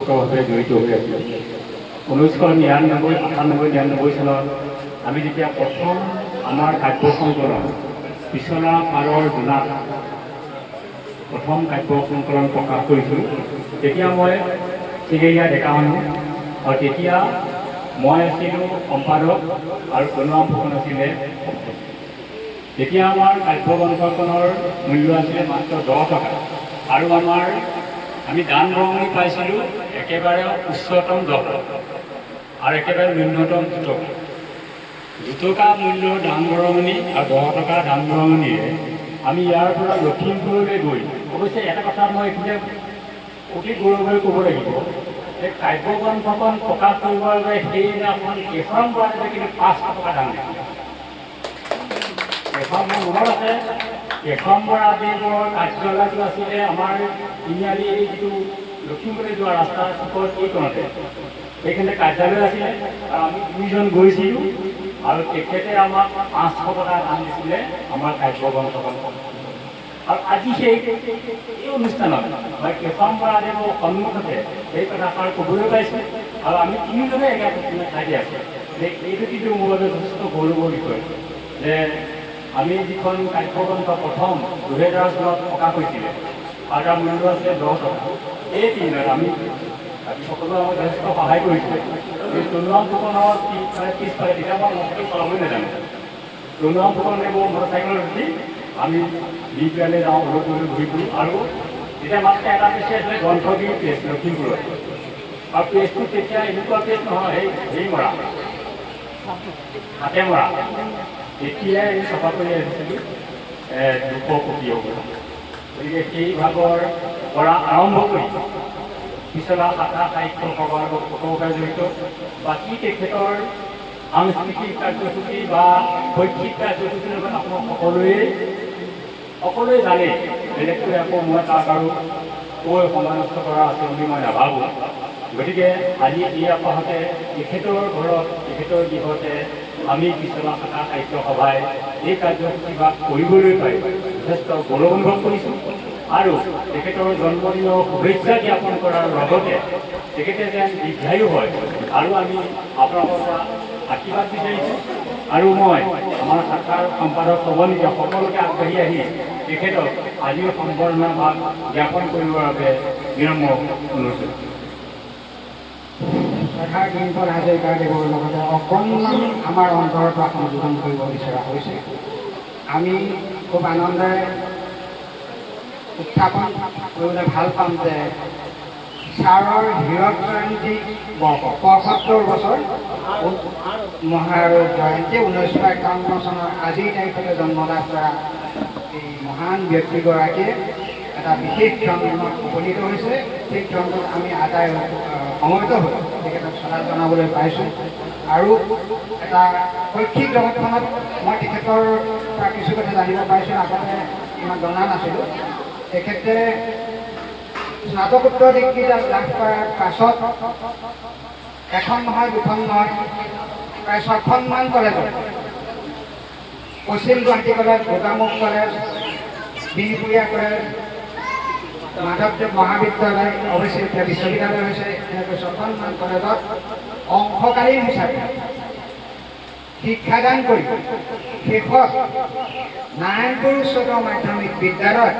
জড়িত হৈ আছে 1999 চনত আমি যেতিয়া প্ৰথম আমাৰ কাব্য সংকলন পিছলা পাৰৰ জোনাত প্ৰথম কাব্য সংকলন প্ৰকাশ কৰিছিলোঁ তেতিয়া মই চিগেৰীয়া ডেকা মানুহ আৰু তেতিয়া মই আছিলোঁ সম্পাদক আৰু প্ৰণৱ ফুকন আছিলে তেতিয়া আমাৰ কাব্য গ্ৰন্থখনৰ মূল্য আছিলে মাত্ৰ 10 টকা আৰু আমি দান বৰঙণি পাইছিলোঁ একেবাৰে উচ্চতম 10 টকা আৰু একেবাৰে ন্যূনতম 2 টকা 2 টকা মূল্যৰ দান বৰঙণি আৰু 10 টকা দান বৰঙণিৰে আমি ইয়াৰ পৰা লখিমপুৰলৈ গৈ অৱশ্যে এটা কথা মই এতিয়া অতি গৌৰৱেৰে ক'ব লাগিব যে কাব্য গ্ৰন্থখন প্ৰকাশ কৰিবৰ বাবে সেইদিনাখন কেশৰম বৰাদেৱে কিন্তু 5 টকা দান দিছিল এখন মোৰ মনত আছে কেশৰম বৰাদেৱৰ কাৰ্যালয়টো আছিলে আমাৰ তিনিআলি যিটো লখিমপুৰলৈ যোৱা ৰাস্তাৰ চুকৰ এইকণতে সেইখিনিতে কাৰ্যালয় আছিলে আৰু আমি দুইজন গৈছিলোঁ আৰু তেখেতে আমাক 500 টকা দান দিছিলে আমাৰ কাব্য গ্ৰন্থখন আৰু আজি সেই অনুষ্ঠানত মই কেশৰম বৰাদেৱৰ সন্মুখতে এই কথাষাৰ ক'বলৈ পাইছোঁ আৰু আমি তিনিজনে একেলগে ঠাইতে আছোঁ যে এইটো কিন্তু মোৰ বাবে যথেষ্ট গৌৰৱৰ বিষয় যে আমি যিখন কাব্য গ্ৰন্থ প্ৰথম 2000 চনত প্ৰকাশ হৈছিলে আৰু তাৰ মূল্য আছিলে 10 টকা এই দিনত আমি সকলোৱে আমাক যথেষ্ট সহায় কৰিছিলে এই প্ৰণৱ ফুকনৰ পিছফালে তেতিয়া মই মটৰচাইকেল চলাবই নাজানো প্ৰণৱ ফুকনে মোৰ মটৰচাইকেলত উঠি আমি বিদ্যালয়লৈ যাওঁ ঘূৰি ফুৰোঁ আৰু তেতিয়া মাত্ৰ এটা পেচে আছিলে গ্ৰন্থগিৰি প্ৰেছ লখিমপুৰত আৰু প্ৰেছটো তেতিয়া এনেকুৱা প্ৰেছ নহয় হেৰি মৰা হাতে মৰা এতিয়াই আমি চফা কৰি আহিছিলোঁ 200 কপি হ'ব গতিকে সেই ভাগৰ পৰা আৰম্ভ কৰি পিছলা শাখা সাহিত্য সভাৰ লগত কটকভাৱে জড়িত বাকী তেখেতৰ সাংস্কৃতিক কাৰ্যসূচী বা শৈক্ষিক কাৰ্যসূচীৰ লগত আপোনাক সকলোৱে জানে বেলেগকৈ আকৌ মই তাক আৰু কৈ সমানস্থ কৰা আছে বুলি মই নাভাবোঁ গতিকে আজি এই আপাহতে তেখেতৰ ঘৰত তেখেতৰ গৃহতে আমি পিছলা শাখা সাহিত্য সভাই এই কাৰ্যসূচী ভাগ কৰিবলৈ পাই যথেষ্ট গৌৰৱ অনুভৱ কৰিছোঁ আৰু তেখেতৰ জন্মদিনৰ শুভেচ্ছা জ্ঞাপন কৰাৰ লগতে তেখেতে যেন দীৰ্ঘায়ু হয় আৰু আমি আপোনালোকৰ পৰা আশীৰ্বাদ বিচাৰিছোঁ আৰু মই আমাৰ শাখাৰ সম্পাদক সবলীকে সকলোকে আগবাঢ়ি আহি তেখেতক আজিৰ সম্বৰ্ধনা ভাগ জ্ঞাপন কৰিবৰ বাবে বিনম্ৰ অনুৰোধ কৰিছোঁ শাখাৰ দিনখন হাজৰিকাদেৱৰ লগতে অকণমান আমাৰ অন্তৰৰ পৰা সংযোজন কৰিব বিচৰা হৈছে আমি খুব আনন্দেৰে উত্থাপন কৰিবলৈ ভাল পাম যে ছাৰৰ হীৰক জয়ন্তী 75 বছৰ মহাৰুপ জয়ন্তী 1951 চনৰ আজিৰ তাৰিখতে জন্মলাভ কৰা এই মহান ব্যক্তিগৰাকীয়ে এটা বিশেষ ক্ষণত উপনীত হৈছে সেই ক্ষণটোত আমি আটাই সমবেত হৈ তেখেতক শ্ৰদ্ধা জনাবলৈ পাইছোঁ আৰু এটা শৈক্ষিক জগতখনত মই তেখেতৰ পৰা কিছু কথা জানিব পাৰিছোঁ আগতে ইমান জনা নাছিলোঁ তেখেতে স্নাতকোত্তৰ ডিগ্ৰী লাভ কৰাৰ পাছত এখন নহয় দুখন নহয় প্ৰায় 6খনমান কলেজত পশ্চিম Guwahati college Gogamukh college Bihpuria college মাধৱদেৱ মহাবিদ্যালয় অৱশ্যে এতিয়া বিশ্ববিদ্যালয় হৈছে এনেকৈ 6খনমান কলেজত অংশকালীন হিচাপে শিক্ষাদান কৰি শেষত নাৰায়ণপুৰ উচ্চতৰ মাধ্যমিক বিদ্যালয়ত